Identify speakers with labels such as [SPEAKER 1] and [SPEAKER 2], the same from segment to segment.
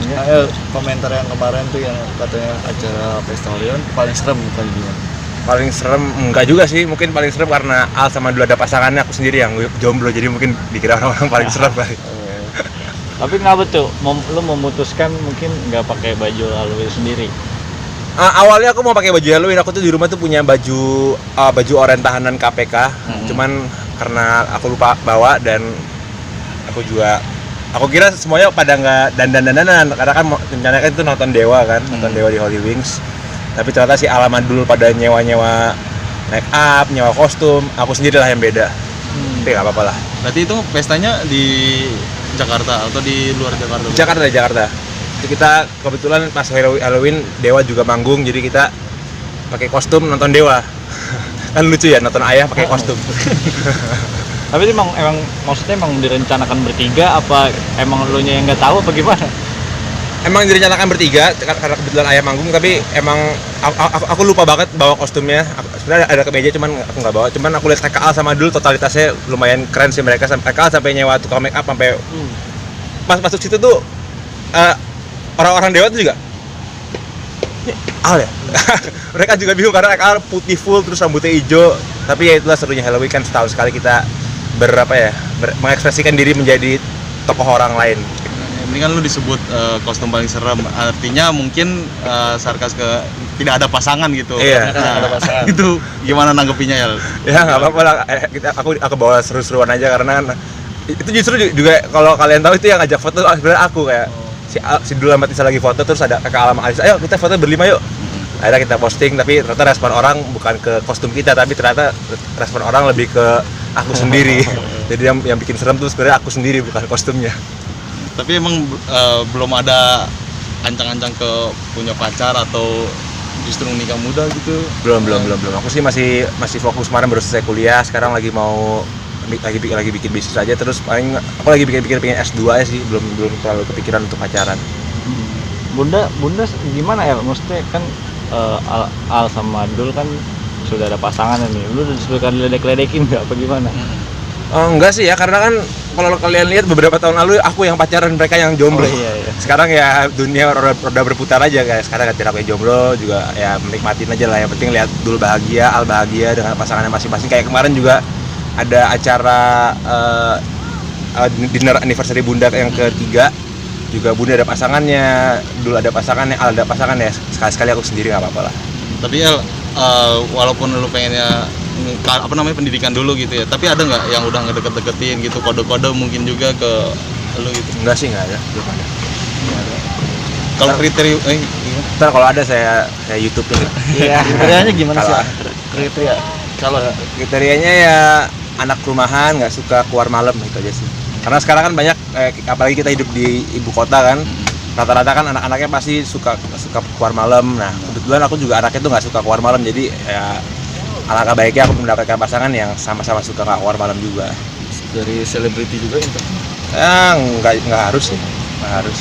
[SPEAKER 1] Ayo komentar yang kemarin tuh yang katanya acara Pesta Orion paling serem kali gimana?
[SPEAKER 2] Paling serem enggak juga sih, mungkin paling serem karena Al sama dulu ada pasangannya, aku sendiri yang jomblo jadi mungkin dikira orang-orang paling serem kali.
[SPEAKER 3] Tapi kenapa tuh lu memutuskan mungkin nggak pakai baju Halloween sendiri?
[SPEAKER 2] Awalnya aku mau pakai baju Halloween, aku tuh di rumah tuh punya baju oranye tahanan KPK, cuman karena aku lupa bawa dan aku kira semuanya pada nggak dandan-dandanan karena kan rencananya kan itu nonton Dewa kan, nonton Dewa di Holy Wings. Tapi ternyata si alamat dulu pada nyewa make up, nyewa kostum, aku sendiri lah yang beda. Tapi nggak apa-apa lah.
[SPEAKER 1] Berarti itu pestanya di Jakarta atau di luar Jakarta?
[SPEAKER 2] Jakarta. Itu kita kebetulan pas Halloween Dewa juga manggung, jadi kita pakai kostum nonton Dewa. Kan lucu ya nonton ayah pakai kostum.
[SPEAKER 3] Tapi itu emang maksudnya emang direncanakan bertiga apa emang lu nya yang nggak tahu apa gimana?
[SPEAKER 2] Emang direncanakan bertiga karena kebetulan ayah manggung, tapi emang aku lupa banget bawa kostumnya. Sebenarnya ada kemeja cuman aku nggak bawa. Cuman aku lihat KKL sama dulu totalitasnya lumayan keren sih mereka. KKL sampai nyewa tukang make up sampai masuk situ tuh orang-orang Dewa tuh juga Al ya. Mereka juga bingung karena KKL putih full terus rambutnya hijau. Tapi ya itulah serunya Halloween kan setahun sekali kita mengekspresikan diri menjadi tokoh orang lain.
[SPEAKER 1] Ini kan lu disebut kostum paling serem, artinya mungkin sarkas ke tidak ada pasangan gitu.
[SPEAKER 2] Iya.
[SPEAKER 1] Nah, ada pasangan. Itu gimana nanggepinnya ya?
[SPEAKER 2] Ya nggak apa-apa lah. Aku bawa seru-seruan aja karena itu justru juga kalau kalian tahu itu yang ngajak foto sebenarnya aku kayak si Dul sama Tisa lagi foto terus ada kakak Alam Alis, ayo kita foto berlima yuk. Akhirnya kita posting, tapi ternyata respon orang bukan ke kostum kita, tapi ternyata respon orang lebih ke aku sendiri. Jadi yang bikin serem tuh sebenarnya aku sendiri bukan kostumnya.
[SPEAKER 1] Tapi emang belum ada ancang-ancang ke punya pacar atau justru nikah muda gitu?
[SPEAKER 2] Belum. Aku sih masih fokus, kemarin baru selesai kuliah, sekarang lagi bikin bisnis aja, terus paling aku lagi pikir pengen S2 aja sih, belum terlalu kepikiran untuk pacaran.
[SPEAKER 3] Bunda gimana ya? Maksudnya kan Al sama Dul kan sudah ada pasangan nih. Lu suka diledek-ledekin enggak apa gimana?
[SPEAKER 2] Enggak sih ya, karena kan kalau kalian lihat beberapa tahun lalu aku yang pacaran, mereka yang jomblo.
[SPEAKER 3] Iya.
[SPEAKER 2] Sekarang ya dunia roda berputar aja guys. Sekarang ketika aku yang jomblo juga ya menikmatin aja lah. Yang penting lihat Dul bahagia, Al bahagia dengan pasangannya masing-masing. Kayak kemarin juga ada acara dinner anniversary Bunda yang ketiga. Juga Bunda ada pasangannya, Dul ada pasangannya, Al ada pasangannya. Sekali-sekali aku sendiri nggak apa-apa lah.
[SPEAKER 1] Tapi El, walaupun lu pengennya pendidikan dulu gitu ya, tapi ada nggak yang udah ngedeket-deketin gitu, kode-kode mungkin juga ke lu gitu?
[SPEAKER 2] Enggak sih, nggak ada, belum ada.
[SPEAKER 1] Kalau kriteria
[SPEAKER 2] Ntar kalau ada saya YouTube tuh.
[SPEAKER 3] Iya.
[SPEAKER 1] kriterianya gimana sih? Kriteria kalau
[SPEAKER 2] kriterianya ya anak rumahan, nggak suka keluar malam, itu aja sih. Karena sekarang kan banyak apalagi kita hidup di ibu kota kan, rata-rata kan anak-anaknya pasti suka keluar malam. Nah kebetulan aku juga anaknya tuh nggak suka keluar malam, jadi ya alangkah baiknya aku mendapatkan pasangan yang sama-sama suka nggak keluar malam juga.
[SPEAKER 1] dari selebriti juga itu?
[SPEAKER 2] Nggak harus sih, nggak harus.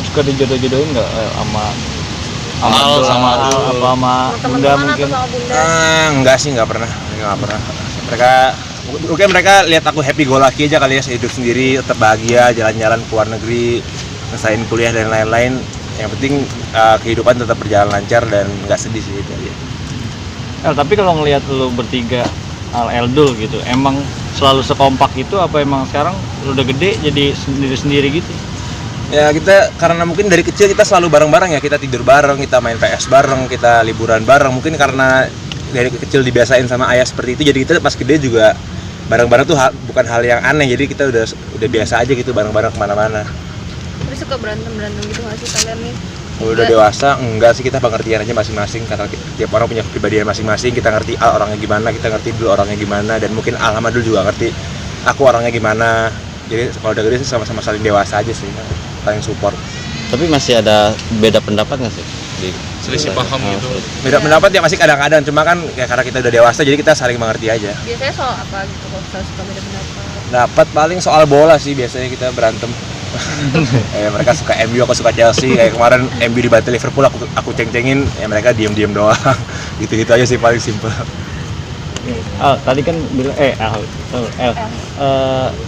[SPEAKER 3] Suka dijodoh-jodohin nggak sama
[SPEAKER 1] Al sama Dul
[SPEAKER 3] apa sama Bunda mungkin?
[SPEAKER 2] Enggak sih, nggak pernah. Mereka lihat aku happy go lucky aja kali ya, saya hidup sendiri, tetap bahagia, jalan-jalan ke luar negeri, ngerasain kuliah dan lain-lain. Yang penting kehidupan tetap berjalan lancar dan nggak sedih sih, itu aja.
[SPEAKER 3] Tapi kalau ngelihat lu bertiga Al Eldul gitu, emang selalu sekompak itu apa emang sekarang lu udah gede jadi sendiri-sendiri gitu?
[SPEAKER 2] Ya kita karena mungkin dari kecil kita selalu bareng-bareng ya, kita tidur bareng, kita main PS bareng, kita liburan bareng. Mungkin karena dari kecil dibiasain sama ayah seperti itu, jadi kita pas gede juga bareng-bareng tuh bukan hal yang aneh. Jadi kita udah biasa aja gitu bareng-bareng kemana-mana.
[SPEAKER 4] Tapi suka berantem gitu nggak sih kalian nih?
[SPEAKER 2] Udah dewasa enggak sih, kita pengertian aja masing-masing karena tiap orang punya kepribadian masing-masing. Kita ngerti Al orangnya gimana, kita ngerti Dul orangnya gimana, dan mungkin Al sama Dul juga ngerti aku orangnya gimana. Jadi kalau udah gede sih sama-sama saling dewasa aja sih, saling support.
[SPEAKER 5] Tapi masih ada beda pendapat nggak sih?
[SPEAKER 1] Selisih paham gitu.
[SPEAKER 2] Beda pendapat ya masih kadang-kadang, cuma kan ya karena kita udah dewasa jadi kita saling mengerti aja.
[SPEAKER 4] Biasanya soal apa gitu kalau suka beda pendapat?
[SPEAKER 2] Dapat paling soal bola sih biasanya kita berantem. Mereka suka MU, aku suka Chelsea. Kayak kemarin MU dibantai Liverpool, aku ceng-cengin, ya mereka diem-diem doang. Gitu-gitu aja sih paling simple.
[SPEAKER 3] Tadi kan bilang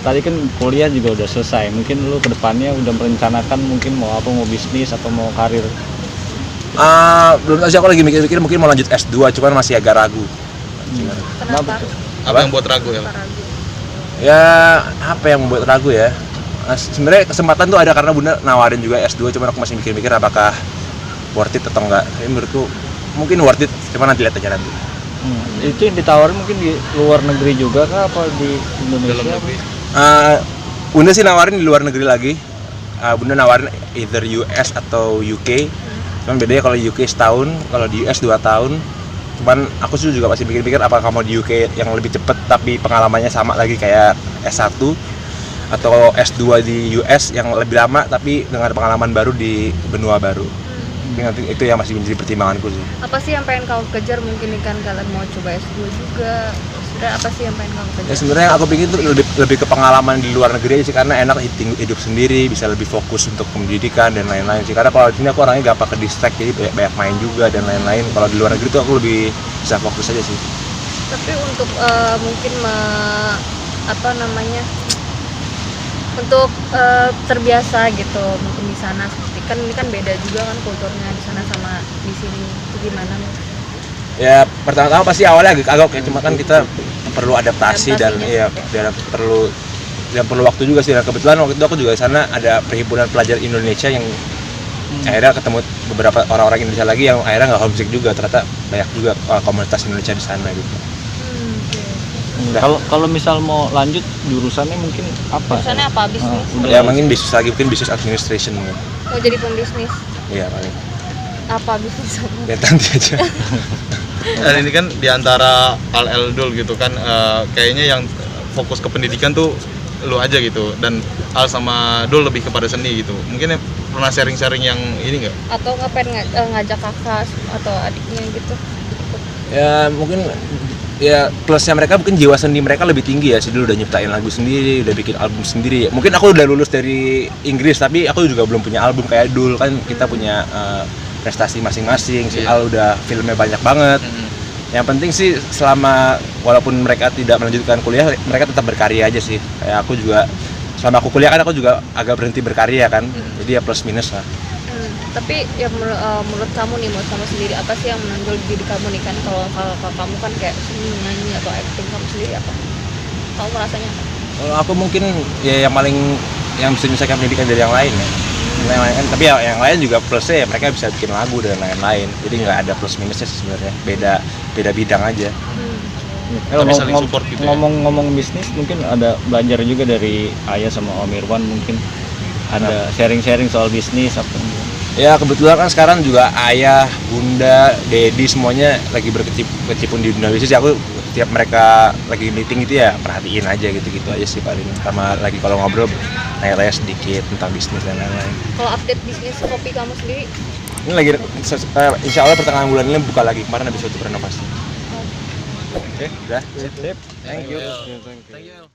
[SPEAKER 3] tadi kan kuliah juga udah selesai. Mungkin lu kedepannya udah merencanakan mungkin mau apa, mau bisnis atau mau karir?
[SPEAKER 2] Belum tahu sih, aku lagi mikir-mikir mungkin mau lanjut S2, cuman masih agak ragu.
[SPEAKER 4] Kenapa?
[SPEAKER 1] Apa yang buat ragu ya?
[SPEAKER 4] Kenapa ragu?
[SPEAKER 2] Ya, apa yang membuat ragu ya? Sebenarnya kesempatan tuh ada karena Bunda nawarin juga S2, cuman aku masih mikir-mikir apakah worth it atau enggak. Tapi menurutku mungkin worth it, cuman nanti lihat aja nanti.
[SPEAKER 3] Itu yang ditawarin mungkin di luar negeri juga kah apa di Indonesia?
[SPEAKER 1] Dalam negeri.
[SPEAKER 2] Bunda sih nawarin di luar negeri lagi. Bunda nawarin either US atau UK. Cuman bedanya kalau UK setahun, kalau di US 2 tahun. Cuman aku sih juga masih pikir-pikir apakah mau di UK yang lebih cepet tapi pengalamannya sama lagi kayak S1, atau S2 di US yang lebih lama tapi dengan pengalaman baru di benua baru. Nanti itu yang masih menjadi pertimbanganku sih.
[SPEAKER 4] Apa sih yang pengen kamu kejar? Mungkin kan kalian mau coba S2 juga. Sebenarnya apa sih yang pengen kamu kejar?
[SPEAKER 2] Ya sebenarnya aku pikir itu lebih ke pengalaman di luar negeri aja sih, karena enak hidup sendiri, bisa lebih fokus untuk pendidikan dan lain-lain sih. Karena kalau di sini aku orangnya gampang ke distract, jadi banyak main juga dan lain-lain. Kalau di luar negeri tuh aku lebih bisa fokus aja sih.
[SPEAKER 4] Tapi untuk mungkin untuk terbiasa gitu mungkin di sana, seperti kan ini kan beda juga kan kulturnya di sana sama di sini, itu gimana?
[SPEAKER 2] Ya pertama-tama pasti awalnya agak kayak, cuma kan kita perlu adaptasi dan perlu waktu juga sih. Dan kebetulan waktu itu aku juga di sana ada perhimpunan pelajar Indonesia yang akhirnya ketemu beberapa orang-orang Indonesia lagi yang akhirnya nggak homesick juga, ternyata banyak juga komunitas Indonesia di sana gitu.
[SPEAKER 3] Kalau misal mau lanjut jurusannya mungkin apa?
[SPEAKER 4] Jurusannya apa? Bisnis?
[SPEAKER 2] Ya mungkin bisnis lagi, mungkin business administration mungkin.
[SPEAKER 4] Mau jadi pembisnis?
[SPEAKER 2] Iya paling.
[SPEAKER 4] Apa bisnis?
[SPEAKER 2] Lihat nanti aja.
[SPEAKER 1] Dan ini kan diantara Al Dul gitu kan, kayaknya yang fokus ke pendidikan tuh lu aja gitu, dan Al sama Dul lebih kepada seni gitu. Mungkin pernah sharing-sharing yang ini nggak?
[SPEAKER 4] Atau ngapain ngajak kakak atau adiknya gitu?
[SPEAKER 2] Ya mungkin ya plusnya mereka mungkin jiwa seni mereka lebih tinggi ya. Si Dul udah nyiptain lagu sendiri, udah bikin album sendiri. Mungkin aku udah lulus dari Inggris tapi aku juga belum punya album kayak Dul, kan kita punya prestasi masing-masing. Si Al udah filmnya banyak banget. Yang penting sih selama walaupun mereka tidak melanjutkan kuliah, mereka tetap berkarya aja sih. Kayak aku juga selama aku kuliah kan aku juga agak berhenti berkarya kan. Jadi ya plus minus lah.
[SPEAKER 4] Tapi ya menurut kamu nih, menurut kamu sendiri apa sih yang menonjol di diri kamu nih kan? Kalau kamu kan kayak seni, nyanyi atau acting, kamu sendiri apa? Kamu merasanya apa?
[SPEAKER 2] Kalau aku mungkin ya yang bisa menyelesaikan pendidikan dari yang lain ya. Yang lain kan, tapi ya yang lain juga plusnya ya mereka bisa bikin lagu dan lain-lain. Jadi nggak ada plus minusnya sih sebenarnya. Beda bidang aja.
[SPEAKER 1] Tapi saling support gitu ya.
[SPEAKER 3] Ngomong bisnis, mungkin ada belajar juga dari Ayah sama Om Irwan, mungkin ada sharing-sharing soal bisnis apa?
[SPEAKER 2] Ya kebetulan kan sekarang juga Ayah, Bunda, Dedi semuanya lagi berkecimpung di dunia bisnis. Aku tiap mereka lagi meeting itu ya perhatiin aja gitu aja sih paling. Sama lagi kalau ngobrol nanya-tanya sedikit tentang bisnis dan lain-lain.
[SPEAKER 4] Kalau update bisnis kopi kamu sendiri?
[SPEAKER 2] Ini lagi insya Allah pertengahan bulan ini buka lagi. Kemarin habis tutup renovasi. Oke, udah.
[SPEAKER 3] Sip.
[SPEAKER 2] Thank you.
[SPEAKER 1] Thank you.